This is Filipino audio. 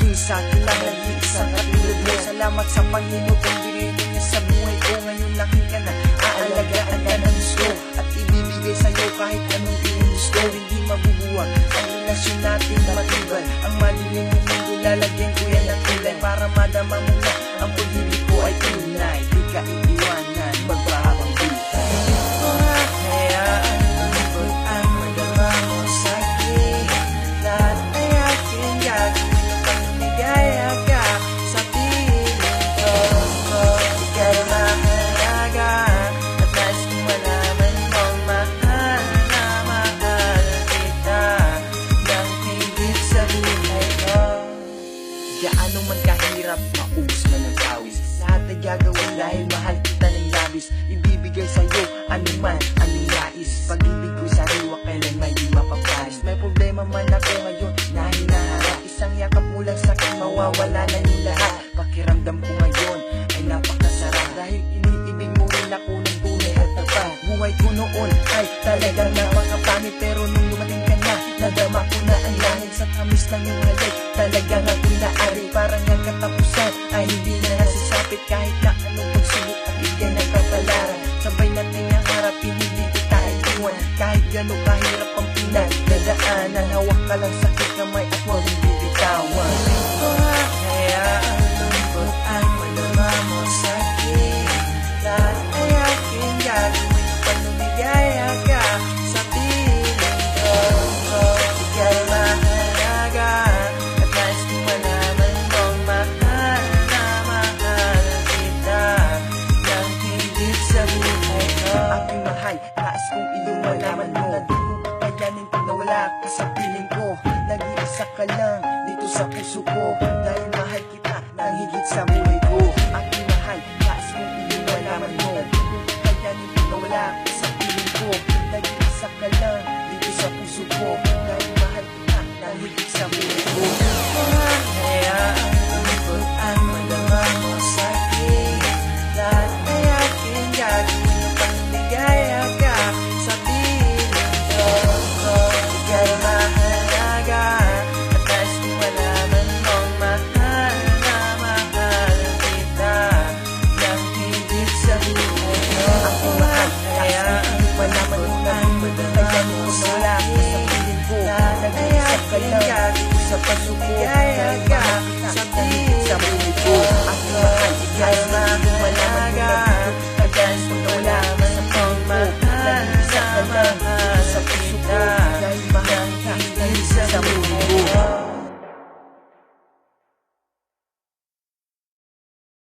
Di sa akin lang nag-iisang katulad mo. Salamat sa Panginoon kung binigay niya sa buhay ko. Ngayon laki ka na, aalagaan ka ng gusto at ibibigay sa'yo kahit anong inusto. Hindi mabubuwag ang relasyon natin matibay. Ang malilim ng mundo lalagyan ko yan ng kulay para madama mo na ang pag-ibig ko ay tunay. Di ka iiwanan, magpahabang buhay. Ito nga, hayaan lungkot ang madama mo sa'kin. Lahat ay aking gagawin upang ligaya ka sa piling ko. Ikaw mahalaga at nais kong malaman mong mahal na mahal kita ng higit sa buhay ko. Gaano man kahirap, maubos man ang pawis. Lahat ay gagawin dahil mahal kita ng labis. Ibibigay sa'yo anuman, anong nais. Pag-ibig ko'y sariwa, kailan may di mapapalis. May problema man ako ngayon na hinaharap. Isang yakap mo lang sa'kin, mawawala na yung lahat. Pakiramdam ko ngayon ay napakasarap dahil iniibig mo rin ako ng tunay at tapat. Buhay ko noon ay talagang napakapangit, pero nung dumating ka na, nadama ko na ang langit sa tamis ng iyong halik. Talagang ako'y naari, parang ang katapusan ay hindi na nasasapit. Kahit na anong pagsubok at bigyan ng kapalaran, sabay natin ang harapin, hindi kita iiwan. Kahit gano'ng kahirap ang pinagdadaanan, hawak ka lang sa aking kamay at huwag mong bibitawan. Ito nga, hayaan lungkot ang madama mo sa'kin. Lahat ay aking gagawin upang lumigaya ka sa piling ko. Ikaw mahalaga at nais kong malaman mong mahal na mahal kita ng higit sa buhay ko. Aking mahal, nais kong iyong malaman mo na di ko kakayanin pag nawala ka sa piling ko. Nag-iisa ka lang dito sa puso ko dahil mahal kita ng higit sa buhay ko. Aking mahal, nais kong iyong malaman mo na di ko kakayanin pag nawala ka sa piling ko. Nag-iisa ka lang dito sa puso ko dahil mahal kita ng higit sa buhay ko. Hayaan lungkot ang madama mo sa'kin. Lahat ay aking gagawin upang ligaya ka sa piling ko. Ikaw mahalaga at nais kong malaman mong mahal na mahal kita ng higit sa buhay ko. Ako mahal, hayaan malaman mo na madama mo sa wala ka sa piling ko. Nag-iisa ka lang sa pasuko.